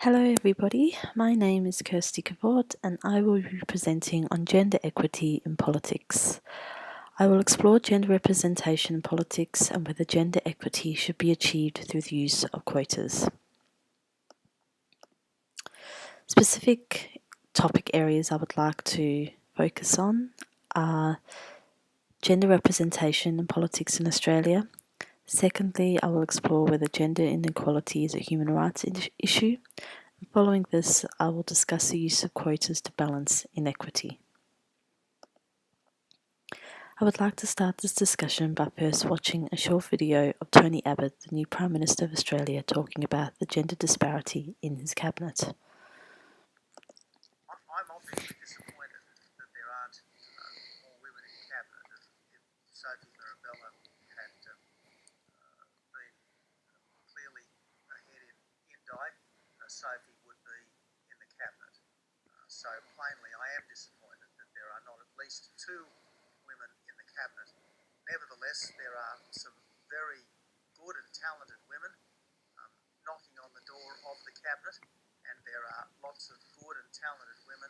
Hello everybody, my name is Kirsty Koevort and I will be presenting on gender equity in politics. I will explore gender representation in politics and whether gender equity should be achieved through the use of quotas. Specific topic areas I would like to focus on are gender representation in politics in Australia. Secondly, I will explore whether gender inequality is a human rights issue. Following this, I will discuss the use of quotas to balance inequity. I would like to start this discussion by first watching a short video of Tony Abbott, the new Prime Minister of Australia, talking about the gender disparity in his cabinet. I'm obviously disappointed that there aren't more women in cabinet. If Sophie Mirabella had been clearly ahead in Dyke, Sophie would be in the cabinet. So plainly, I am disappointed that there are not at least two women in the cabinet. Nevertheless, there are some very good and talented women knocking on the door of the cabinet, and there are lots of good and talented women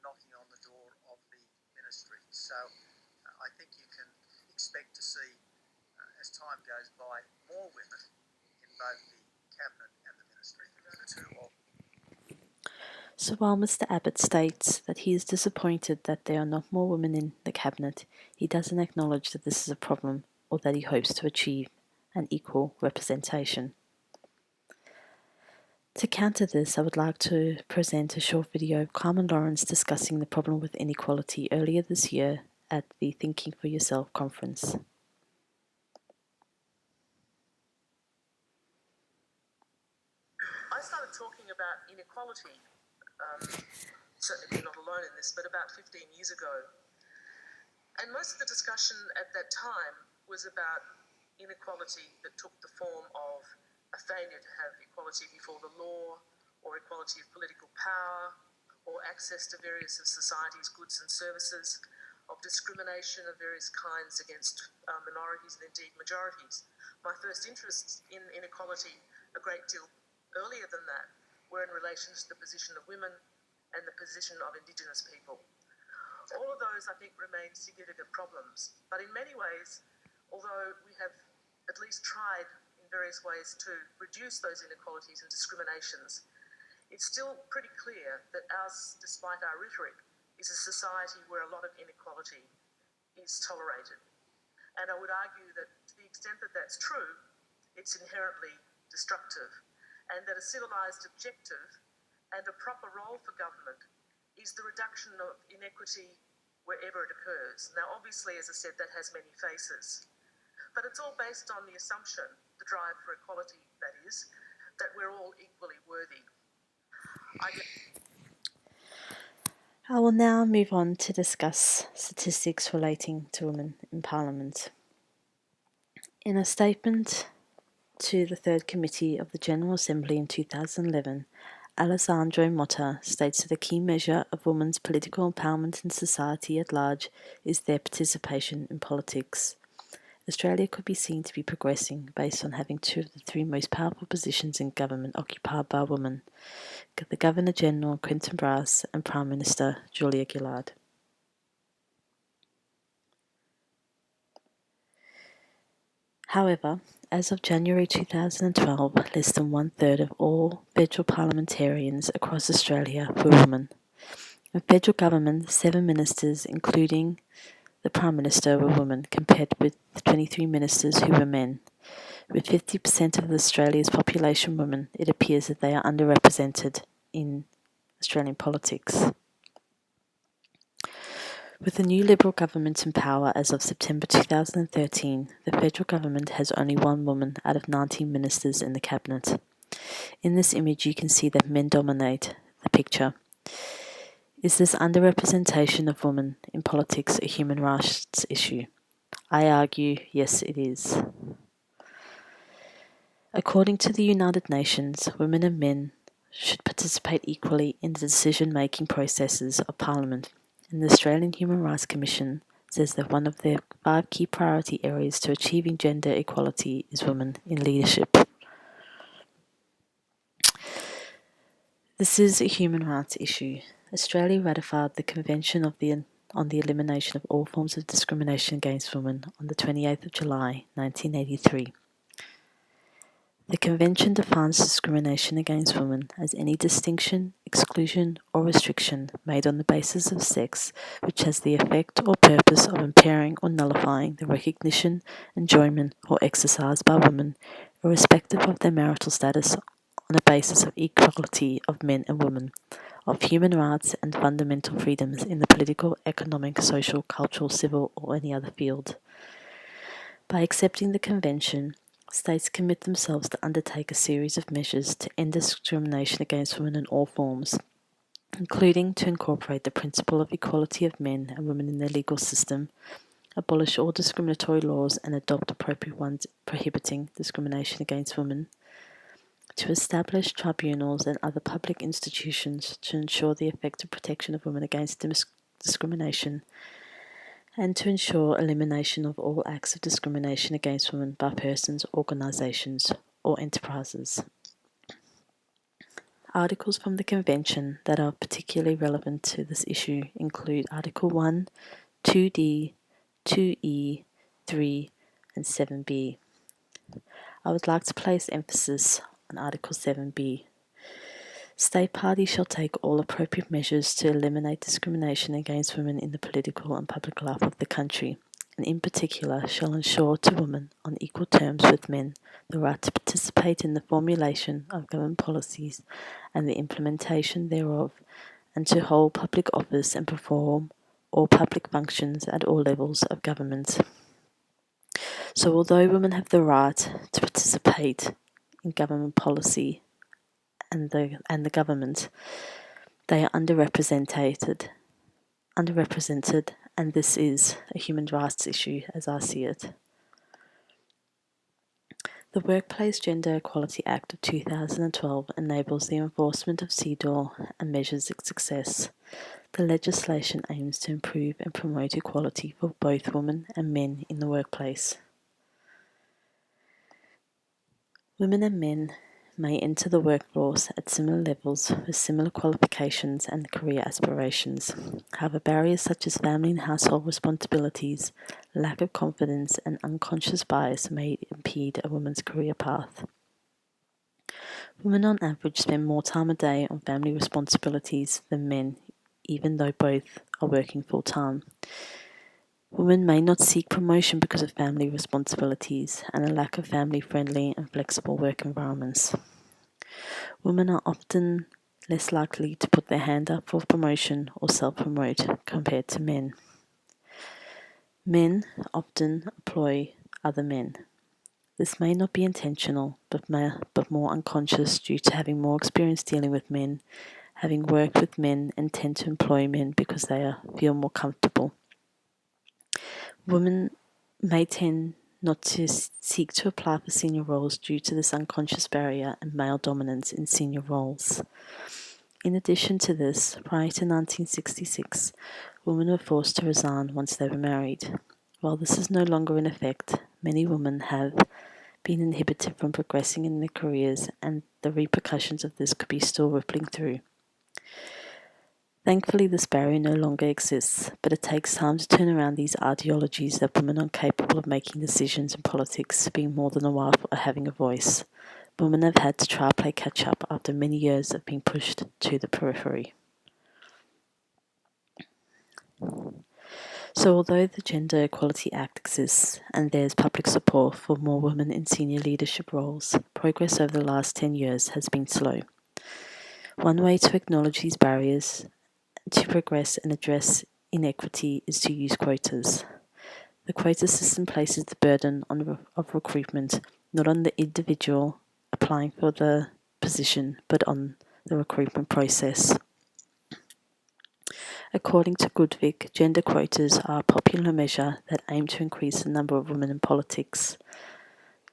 knocking on the door of the ministry. So I think you can expect to see, as time goes by, more women in both the cabinet and the ministry. So while Mr Abbott states that he is disappointed that there are not more women in the cabinet, he doesn't acknowledge that this is a problem or that he hopes to achieve an equal representation. To counter this, I would like to present a short video of Carmen Lawrence discussing the problem with inequality earlier this year at the Thinking for Yourself conference. I started talking about inequality, certainly not alone in this, but about 15 years ago. And most of the discussion at that time was about inequality that took the form of a failure to have equality before the law, or equality of political power, or access to various of society's goods and services, of discrimination of various kinds against minorities and indeed majorities. My first interests in inequality, a great deal earlier than that, were in relation to the position of women and the position of Indigenous people. All of those, I think, remain significant problems. But in many ways, although we have at least tried in various ways to reduce those inequalities and discriminations, it's still pretty clear that ours, despite our rhetoric, is a society where a lot of inequality is tolerated. And I would argue that to the extent that that's true, it's inherently destructive, and that a civilised objective and a proper role for government is the reduction of inequity wherever it occurs. Now, obviously, as I said, that has many faces, but it's all based on the assumption, the drive for equality, that is, that we're all equally worthy. I will now move on to discuss statistics relating to women in Parliament. In a statement to the Third Committee of the General Assembly in 2011, Alessandro Motta states that a key measure of women's political empowerment in society at large is their participation in politics. Australia could be seen to be progressing based on having two of the three most powerful positions in government occupied by women, the Governor-General Quentin Brass and Prime Minister Julia Gillard. However, as of January 2012, less than one-third of all federal parliamentarians across Australia were women. In federal government, 7 ministers, including the Prime Minister, were women, compared with 23 ministers who were men. With 50% of Australia's population women, it appears that they are underrepresented in Australian politics. With the new Liberal government in power as of September 2013, the federal government has only one woman out of 19 ministers in the cabinet. In this image, you can see that men dominate the picture. Is this underrepresentation of women in politics a human rights issue? I argue, yes, it is. According to the United Nations, women and men should participate equally in the decision-making processes of Parliament, and the Australian Human Rights Commission says that one of their 5 key priority areas to achieving gender equality is women in leadership. This is a human rights issue. Australia ratified the Convention on the Elimination of All Forms of Discrimination Against Women on the 28th of July 1983. The Convention defines discrimination against women as any distinction, exclusion, or restriction made on the basis of sex which has the effect or purpose of impairing or nullifying the recognition, enjoyment, or exercise by women, irrespective of their marital status, on a basis of equality of men and women, of human rights and fundamental freedoms in the political, economic, social, cultural, civil, or any other field. By accepting the Convention, states commit themselves to undertake a series of measures to end discrimination against women in all forms, including to incorporate the principle of equality of men and women in their legal system, abolish all discriminatory laws and adopt appropriate ones prohibiting discrimination against women, to establish tribunals and other public institutions to ensure the effective protection of women against discrimination, and to ensure elimination of all acts of discrimination against women by persons, organisations, or enterprises. Articles from the Convention that are particularly relevant to this issue include Article 1, 2D, 2E, 3, and 7B. I would like to place emphasis on Article 7B. State parties shall take all appropriate measures to eliminate discrimination against women in the political and public life of the country, and in particular shall ensure to women, on equal terms with men, the right to participate in the formulation of government policies and the implementation thereof, and to hold public office and perform all public functions at all levels of government. So although women have the right to participate in government policy and the government, they are underrepresented, and this is a human rights issue as I see it. The Workplace Gender Equality Act of 2012 enables the enforcement of CEDAW and measures its success. The legislation aims to improve and promote equality for both women and men in the workplace. Women and men may enter the workforce at similar levels with similar qualifications and career aspirations. However, barriers such as family and household responsibilities, lack of confidence, and unconscious bias may impede a woman's career path. Women on average spend more time a day on family responsibilities than men, even though both are working full-time. Women may not seek promotion because of family responsibilities and a lack of family-friendly and flexible work environments. Women are often less likely to put their hand up for promotion or self-promote compared to men. Men often employ other men. This may not be intentional, but more unconscious due to having more experience dealing with men, having worked with men, and tend to employ men because they feel more comfortable. Women may tend not to seek to apply for senior roles due to this unconscious barrier and male dominance in senior roles. In addition to this, prior to 1966, women were forced to resign once they were married. While this is no longer in effect, many women have been inhibited from progressing in their careers, and the repercussions of this could be still rippling through. Thankfully, this barrier no longer exists, but it takes time to turn around these ideologies that women are capable of making decisions in politics, being more than a wife, or having a voice. Women have had to try to play catch-up after many years of being pushed to the periphery. So although the Gender Equality Act exists and there's public support for more women in senior leadership roles, progress over the last 10 years has been slow. One way to acknowledge these barriers to progress and address inequity is to use quotas. The quota system places the burden of recruitment not on the individual applying for the position, but on the recruitment process. According to Goodvick, gender quotas are a popular measure that aim to increase the number of women in politics.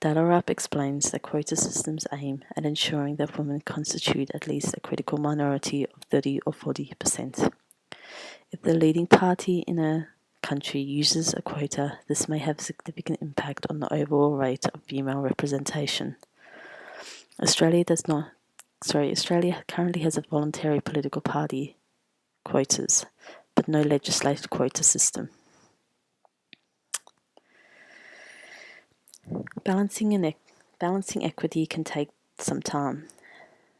Dalarap explains that quota systems aim at ensuring that women constitute at least a critical minority of 30 or 40%. If the leading party in a country uses a quota, this may have a significant impact on the overall rate of female representation. Australia does not Australia currently has a voluntary political party quotas, but no legislated quota system. Balancing equity can take some time,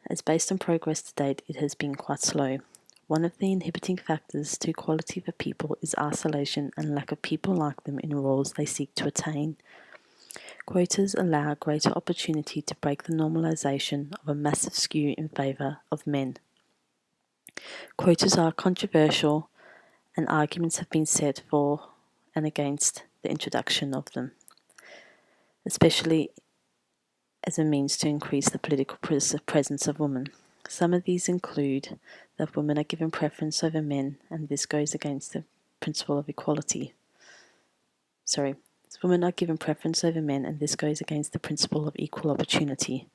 as based on progress to date, it has been quite slow. One of the inhibiting factors to equality for people is isolation and lack of people like them in roles they seek to attain. Quotas allow greater opportunity to break the normalisation of a massive skew in favour of men. Quotas are controversial, and arguments have been set for and against the introduction of them, especially as a means to increase the political presence of women. Some of these include that women are given preference over men, and this goes against the principle of equality. Women are given preference over men, and this goes against the principle of equal opportunity.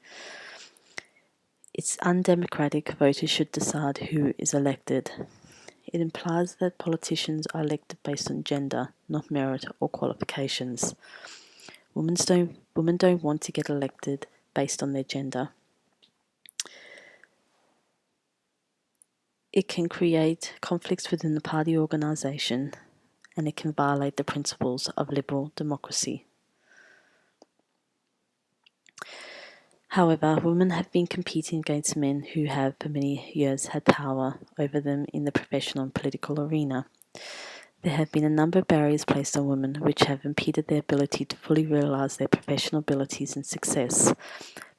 It's undemocratic. Voters should decide who is elected. It implies that politicians are elected based on gender, not merit or qualifications. Women don't want to get elected based on their gender. It can create conflicts within the party organisation, and it can violate the principles of liberal democracy. However, women have been competing against men who have for many years had power over them in the professional and political arena. There have been a number of barriers placed on women which have impeded their ability to fully realise their professional abilities and success.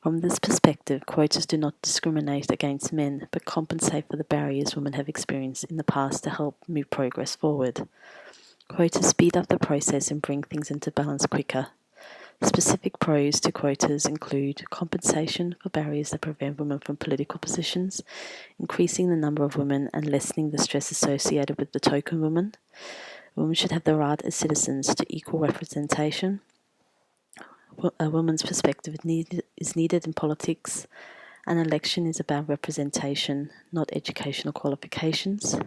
From this perspective, quotas do not discriminate against men, but compensate for the barriers women have experienced in the past to help move progress forward. Quotas speed up the process and bring things into balance quicker. Specific pros to quotas include compensation for barriers that prevent women from political positions, increasing the number of women and lessening the stress associated with the token woman. Women should have the right as citizens to equal representation. A woman's perspective is needed in politics. An election is about representation, not educational qualifications.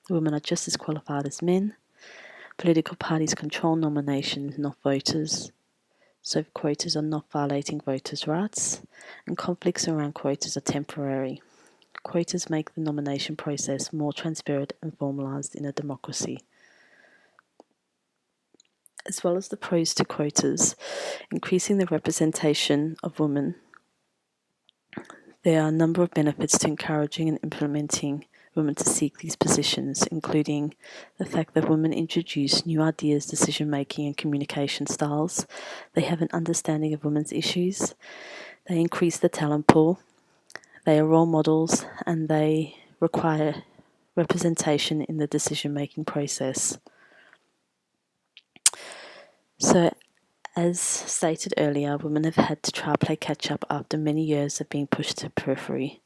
Women are just as qualified as men. Political parties control nominations, not voters. So quotas are not violating voters' rights, and conflicts around quotas are temporary. Quotas make the nomination process more transparent and formalised in a democracy. As well as the pros to quotas, increasing the representation of women, there are a number of benefits to encouraging and implementing women to seek these positions, including the fact that women introduce new ideas, decision-making and communication styles. They have an understanding of women's issues. They increase the talent pool. They are role models, and they require representation in the decision-making process. So, as stated earlier, women have had to try play catch-up after many years of being pushed to periphery.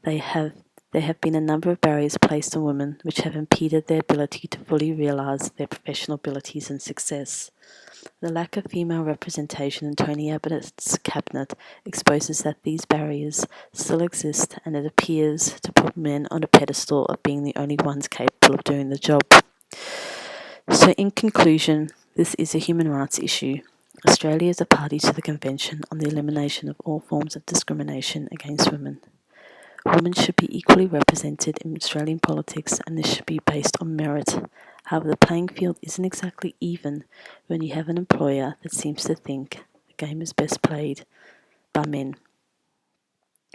There have been a number of barriers placed on women which have impeded their ability to fully realise their professional abilities and success. The lack of female representation in Tony Abbott's cabinet exposes that these barriers still exist, and it appears to put men on a pedestal of being the only ones capable of doing the job. So in conclusion, this is a human rights issue. Australia is a party to the Convention on the Elimination of All Forms of Discrimination against Women. Women should be equally represented in Australian politics, and this should be based on merit. However, the playing field isn't exactly even when you have an employer that seems to think the game is best played by men.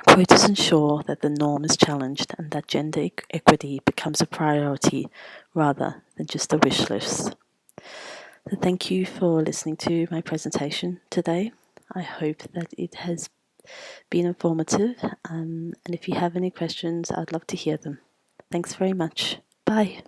Quotas ensure that the norm is challenged and that gender equity becomes a priority rather than just a wish list. So thank you for listening to my presentation today. I hope that it has been informative, and if you have any questions, I'd love to hear them. Thanks very much. Bye.